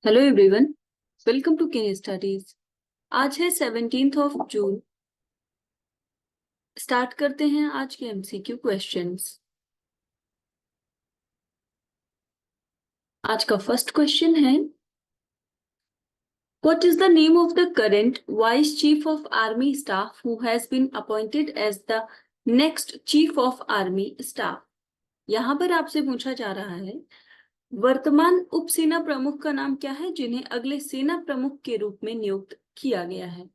Hello everyone, welcome to Ken studies. आज है 17 जून। Start करते हैं आज के एमसीक्यू क्वेश्चंस। आज का फर्स्ट क्वेश्चन है, what is the name of the current vice chief of army staff who has been appointed as the next chief of army staff. यहाँ पर आपसे पूछा जा रहा है, वर्तमान उप सेना प्रमुख का नाम क्या है जिन्हें अगले सेना प्रमुख के रूप में नियुक्त किया गया है।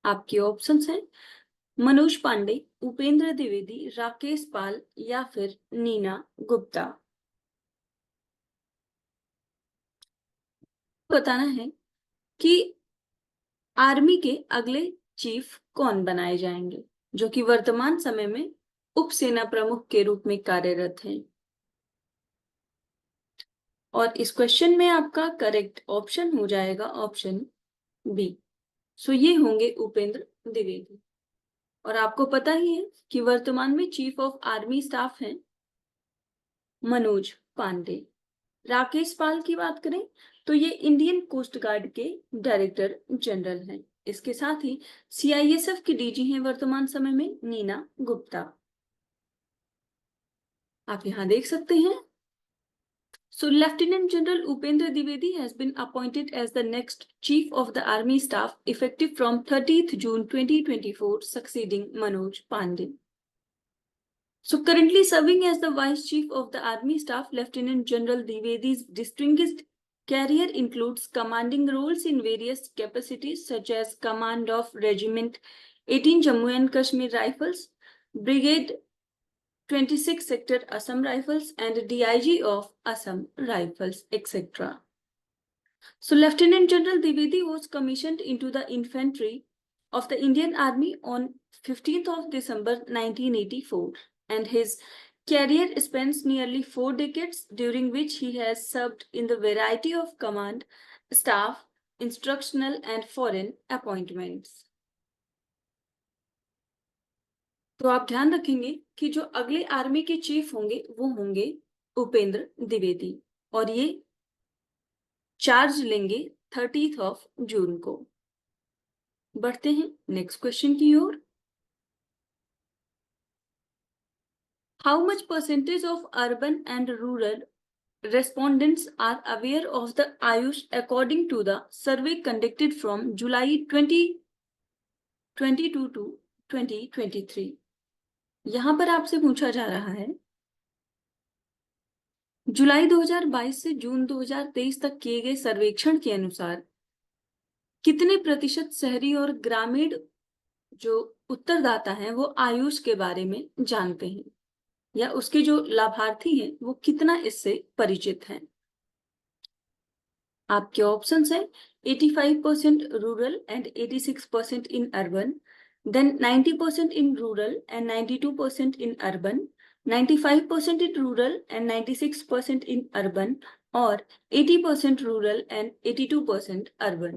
आपके ऑप्शंस हैं मनोज पांडे, उपेंद्र द्विवेदी, राकेश पाल या फिर नीना गुप्ता। बताना है कि आर्मी के अगले चीफ कौन बनाए जाएंगे जो कि वर्तमान समय में उप सेना प्रमुख के रूप में कार्यरत हैं। और इस क्वेश्चन में आपका करेक्ट ऑप्शन हो जाएगा ऑप्शन बी। सो ये होंगे उपेंद्र द्विवेदी। और आपको पता ही है कि वर्तमान में चीफ ऑफ आर्मी स्टाफ हैं मनोज पांडे। राकेश पाल की बात करें तो ये इंडियन कोस्ट गार्ड के डायरेक्टर जनरल हैं। इसके साथ ही सीआईएसएफ की डीजी हैं वर्तमान समय में नीना गुप्ता। आप यहां देख सकते हैं। So Lieutenant General Upendra Dwivedi has been appointed as the next Chief of the Army Staff effective from 30th June 2024, succeeding Manoj Pandey. So currently serving as the Vice Chief of the Army Staff, Lieutenant General Dwivedi's distinguished career includes commanding roles in various capacities such as Command of Regiment 18 Jammu and Kashmir Rifles, Brigade 26 Sector Assam Rifles and DIG of Assam Rifles, etc. So Lieutenant General Dwivedi was commissioned into the infantry of the Indian Army on 15th of December 1984 and his career spans nearly 4 decades, during which he has served in the variety of command, staff, instructional and foreign appointments. तो आप ध्यान रखेंगे कि जो अगले army के chief होंगे वो होंगे उपेंद्र द्विवेदी और ये चार्ज लेंगे 30 जून को। बढ़ते हैं नेक्स्ट क्वेश्चन की ओर। How much percentage of urban and rural respondents are aware of the Ayush according to the survey conducted from July 2022 to 2023। यहां पर आपसे पूछा जा रहा है, जुलाई 2022 से जून 2023 तक किए गए सर्वेक्षण के अनुसार कितने प्रतिशत शहरी और ग्रामीण जो उत्तरदाता हैं वो आयुष के बारे में जानते हैं या उसके जो लाभार्थी हैं वो कितना इससे परिचित हैं। आपके ऑप्शंस हैं 85% rural and 86% in urban, then 90% in rural and 92% in urban, 95% in rural and 96% in urban और 80% rural and 82% urban।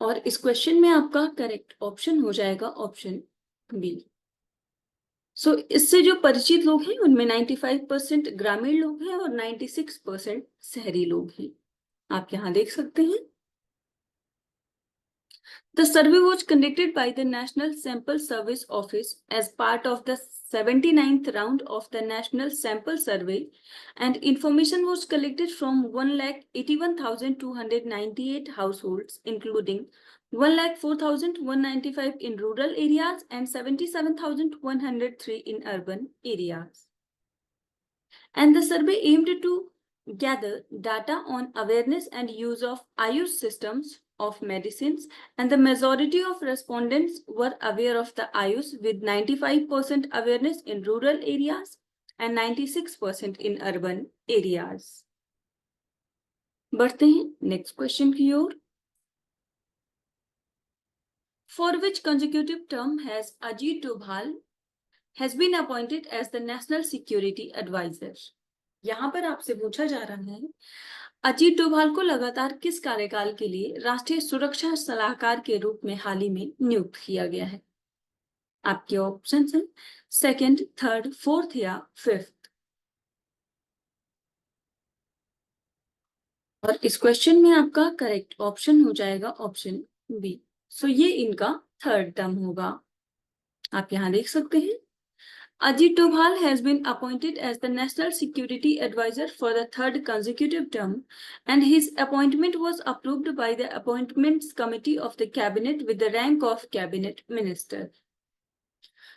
और इस क्वेश्चन में आपका करेक्ट ऑप्शन हो जाएगा ऑप्शन बी। सो इससे जो परिचित लोग हैं उनमें 95% ग्रामीण लोग हैं और 96% शहरी लोग हैं। आप यहां देख सकते हैं। The survey was conducted by the National Sample Service Office as part of the 79th round of the National Sample Survey, and information was collected from 1,81,298 households, including 1,04,195 in rural areas and 77,103 in urban areas. And the survey aimed to gather data on awareness and use of Ayush systems of medicines, and the majority of respondents were aware of the Ayush, with 95% awareness in rural areas and 96% in urban areas। बढ़ते हैं next question की ओर। For which consecutive term has Ajit Doval has been appointed as the National Security Advisor? यहाँ पर आपसे पूछा जा रहा है, अजीत डोभाल को लगातार किस कार्यकाल के लिए राष्ट्रीय सुरक्षा सलाहकार के रूप में हाल ही में नियुक्त किया गया है। आपके ऑप्शंस हैं सेकंड, थर्ड, फोर्थ या फिफ्थ? और इस क्वेश्चन में आपका करेक्ट ऑप्शन हो जाएगा ऑप्शन बी। सो ये इनका थर्ड टर्म होगा। आप यहां देख सकते हैं, Ajit Doval has been appointed as the National Security Advisor for the third consecutive term, and his appointment was approved by the Appointments Committee of the Cabinet with the rank of Cabinet Minister.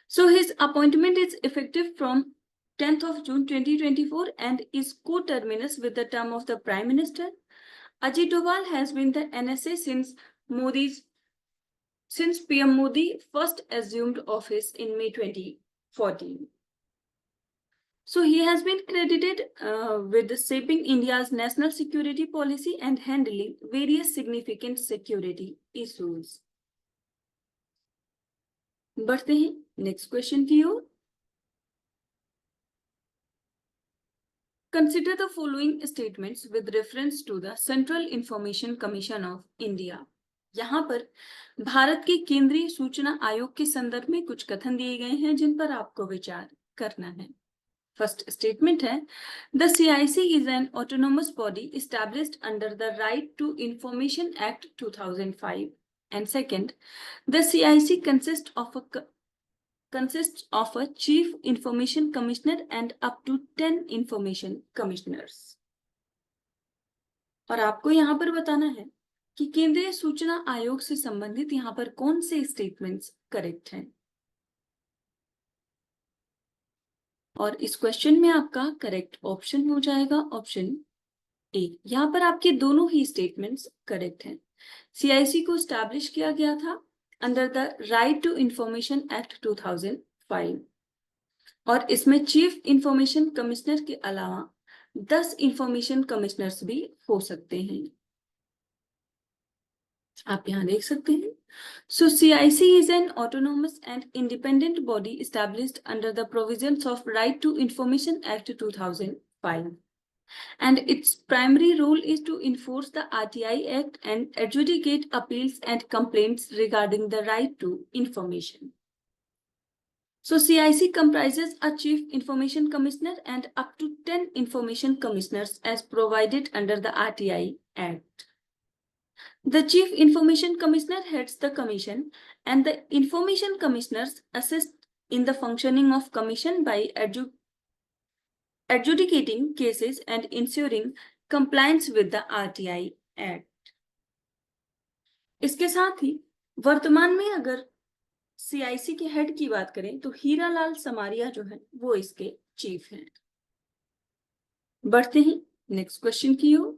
So his appointment is effective from 10th of June 2024 and is coterminous with the term of the Prime Minister. Ajit Doval has been the NSA since PM Modi first assumed office in May 2014. So he has been credited with shaping India's national security policy and handling various significant security issues. बढ़ते हैं next question की ओर। Consider the following statements with reference to the Central Information Commission of India. यहाँ पर भारत के केंद्रीय सूचना आयोग के संदर्भ में कुछ कथन दिए गए हैं जिन पर आपको विचार करना है। फर्स्ट स्टेटमेंट है, the CIC is an autonomous body established under the right to information act 2005. And second, the CIC consists of a chief information commissioner and up to 10 information commissioners. और आपको यहाँ पर बताना है कि केंद्रीय सूचना आयोग से संबंधित यहाँ पर कौन से स्टेटमेंट्स करेक्ट हैं। और इस क्वेश्चन में आपका करेक्ट ऑप्शन हो जाएगा ऑप्शन ए। यहाँ पर आपके दोनों ही स्टेटमेंट्स करेक्ट हैं। CIC को स्टैब्लिश किया गया था under the right to information act 2005 और इसमें चीफ इंफॉर्मेशन कमिश्नर के अलावा 10 इंफॉर्मेशन कमिश्नर्स भी हो सकते हैं। आप यहां देख सकते हैं। So CIC is an autonomous and independent body established under the provisions of Right to Information Act 2005. And its primary role is to enforce the RTI Act and adjudicate appeals and complaints regarding the right to information. So CIC comprises a Chief Information Commissioner and up to 10 Information Commissioners as provided under the RTI Act. The Chief Information Commissioner heads the Commission and the Information Commissioners assist in the functioning of Commission by adjudicating cases and ensuring compliance with the RTI Act. इसके साथ ही वर्तमान में अगर CIC के head की बात करें तो हीरालाल समारिया जो है वो इसके चीफ हैं। बढ़ते हैं नेक्स्ट क्वेश्चन की ओर।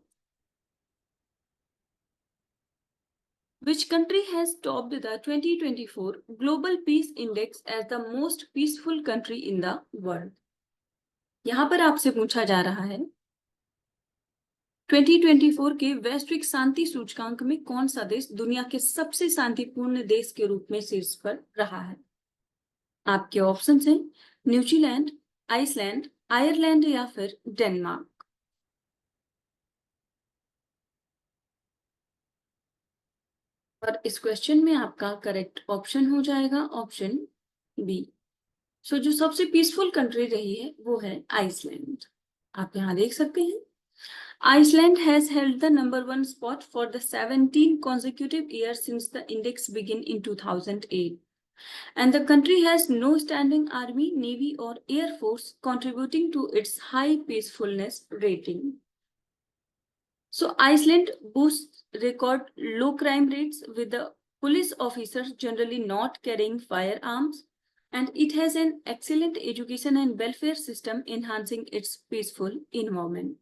Which country has topped the 2024 Global Peace Index as the most peaceful country in the world? यहां पर आपसे पूछा जा रहा है 2024 के वैश्विक शांति सूचकांक में कौन सा देश दुनिया के सबसे शांतिपूर्ण देश के रूप में शीर्ष पर रहा है। आपके ऑप्शंस हैं न्यूजीलैंड, आइसलैंड, आयरलैंड या फिर डेनमार्क। और इस क्वेश्चन में आपका करेक्ट ऑप्शन हो जाएगा ऑप्शन बी। सो जो सबसे पीसफुल कंट्री रही है वो है आइसलैंड। आप यहां देख सकते हैं Iceland has held the number 1 spot for the 17 consecutive years since the index began in 2008. And the country has no standing army, navy or air force contributing to its high peacefulness rating. So Iceland boasts record low crime rates with the police officers generally not carrying firearms. And it has an excellent education and welfare system enhancing its peaceful environment.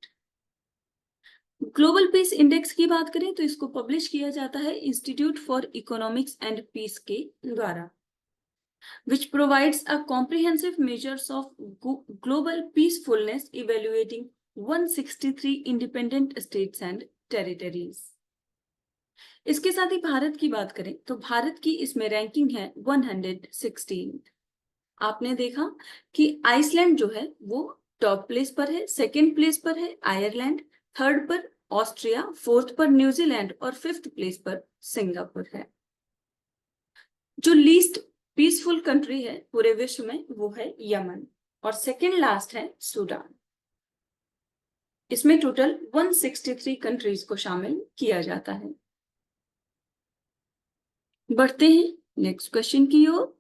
Global peace index की बात करें तो इसको publish किया जाता है institute for economics and peace के द्वारा, which provides a comprehensive measures of global peacefulness evaluating 163 independent states and territories. इसके साथ ही भारत की बात करें तो भारत की इसमें रैंकिंग है 116। आपने देखा कि आइसलैंड जो है वो टॉप प्लेस पर है, सेकेंड प्लेस पर है आयरलैंड, थर्ड पर ऑस्ट्रिया, फोर्थ पर न्यूजीलैंड और फिफ्थ प्लेस पर सिंगापुर है। जो लीस्ट पीसफुल कंट्री है पूरे विश्व में वो है यमन, और सेकेंड लास्ट है सूडान। इसमें टोटल 163 कंट्रीज को शामिल किया जाता है। बढ़ते हैं नेक्स्ट क्वेश्चन की ओर।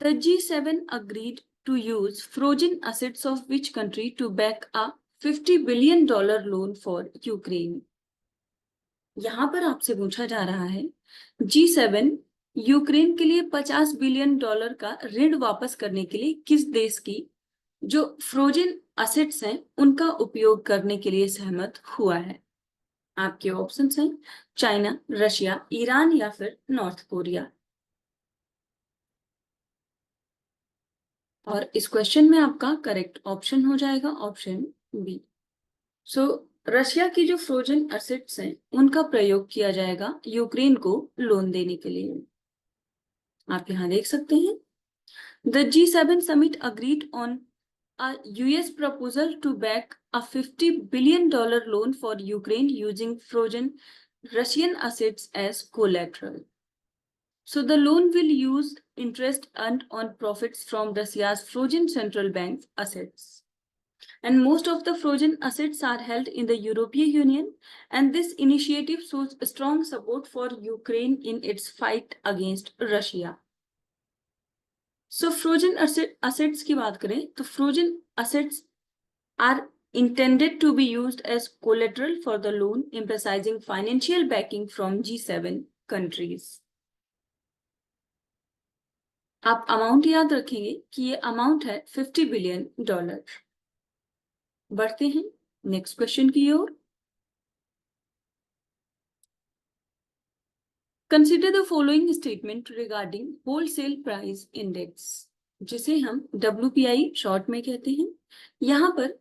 The G7 agreed to use frozen assets of which country to back a $50 billion loan for Ukraine? यहां पर आपसे पूछा जा रहा है G7 यूक्रेन के लिए $50 बिलियन का ऋण वापस करने के लिए किस देश की जो फ्रोजन असेट्स हैं उनका उपयोग करने के लिए सहमत हुआ है। आपके ऑप्शंस हैं चाइना, रशिया, ईरान या फिर नॉर्थ कोरिया। और इस क्वेश्चन में आपका करेक्ट ऑप्शन हो जाएगा ऑप्शन बी। सो रशिया की जो फ्रोजन एसेट्स हैं उनका प्रयोग किया जाएगा यूक्रेन को लोन देने के लिए। आप यहां देख सकते हैं the G7 summit agreed on a US proposal to back a $50 billion loan for Ukraine using frozen Russian assets as collateral. So the loan will use interest earned on profits from Russia's frozen central bank assets. And most of the frozen assets are held in the European Union, and this initiative shows strong support for Ukraine in its fight against Russia. So frozen assets की बात करें तो frozen assets are intended to be used as collateral for the loan, emphasizing financial backing from G7 countries. आप amount याद रखेंगे कि ये amount है $50 बिलियन। बढ़ते हैं नेक्स्ट क्वेश्चन की ओर। Consider the following statement regarding wholesale price index, जिसे हम WPI शॉर्ट में कहते हैं। यहाँ पर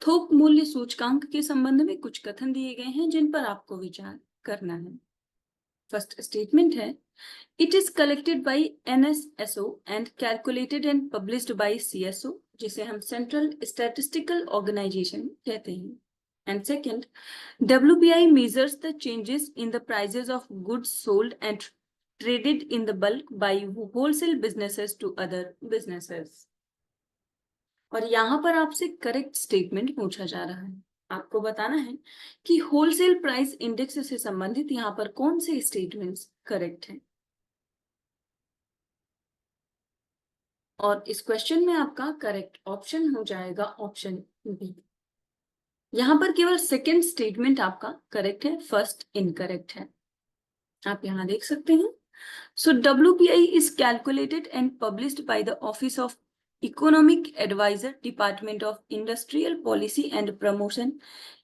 थोक मूल्य सूचकांक के संबंध में कुछ कथन दिए गए हैं जिन पर आपको विचार करना है। फर्स्ट स्टेटमेंट है it is collected by NSSO and calculated and published bye CSO, जिसे हम सेंट्रल स्टैटिस्टिकल ऑर्गेनाइजेशन कहते हैं। And second, WPI measures the changes in the prices of goods sold and traded in the bulk by wholesale businesses to other businesses. और यहाँ पर आपसे correct statement पूछा जा रहा है। आपको बताना है कि होलसेल प्राइस इंडेक्स से संबंधित यहाँ पर कौन से स्टेटमेंट्स करेक्ट हैं। और इस क्वेश्चन में आपका करेक्ट ऑप्शन हो जाएगा ऑप्शन बी। यहां पर केवल सेकेंड स्टेटमेंट आपका करेक्ट है, फर्स्ट इनकरेक्ट है। आप यहां देख सकते हैं so WPI is calculated and published by the office of economic adviser, department of industrial policy and promotion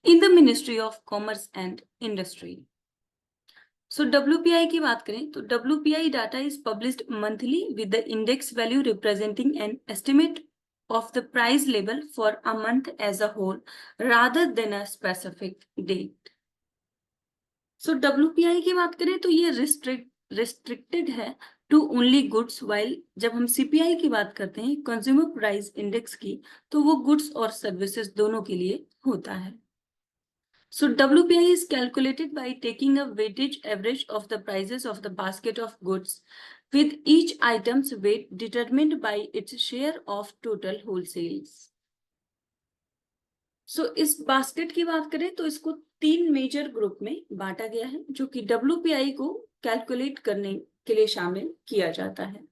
in the ministry of commerce and industry. So WPI की बात करें तो WPI data is published monthly with the index value representing an estimate of the price level for a month as a whole rather than a specific date. So WPI की बात करें तो ये restricted है to only goods, while जब हम CPI की बात करते हैं कंज्यूमर प्राइस इंडेक्स की तो वो गुड्स और सर्विसेज दोनों के लिए होता है। So WPI is calculated by taking a weightage average of the prices of the basket of goods with each item's weight determined by its share of total wholesales. So इस basket की बात करें तो इसको 3 मेजर ग्रुप में बांटा गया है जो कि WPI को कैलकुलेट करने के लिए शामिल किया जाता है।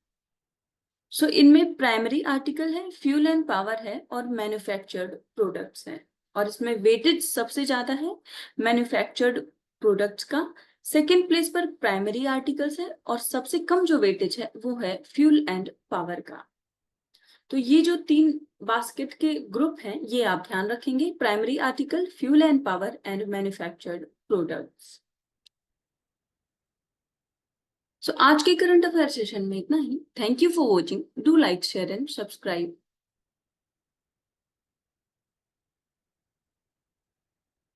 So इनमें प्राइमरी आर्टिकल है, फ्यूल एंड पावर है और मैन्युफैक्चर्ड प्रोडक्ट्स हैं। और इसमें वेटेज सबसे ज्यादा है मैन्युफैक्चर्ड प्रोडक्ट्स का, सेकेंड प्लेस पर प्राइमरी आर्टिकल्स है और सबसे कम जो वेटेज है वो है फ्यूल एंड पावर का। तो ये जो 3 बास्केट के ग्रुप हैं ये आप ध्यान रखेंगे, primary article, fuel and power and manufactured products. So आज के करंट अफेयर सेशन में इतना ही। Thank you for watching. Do like, share and subscribe.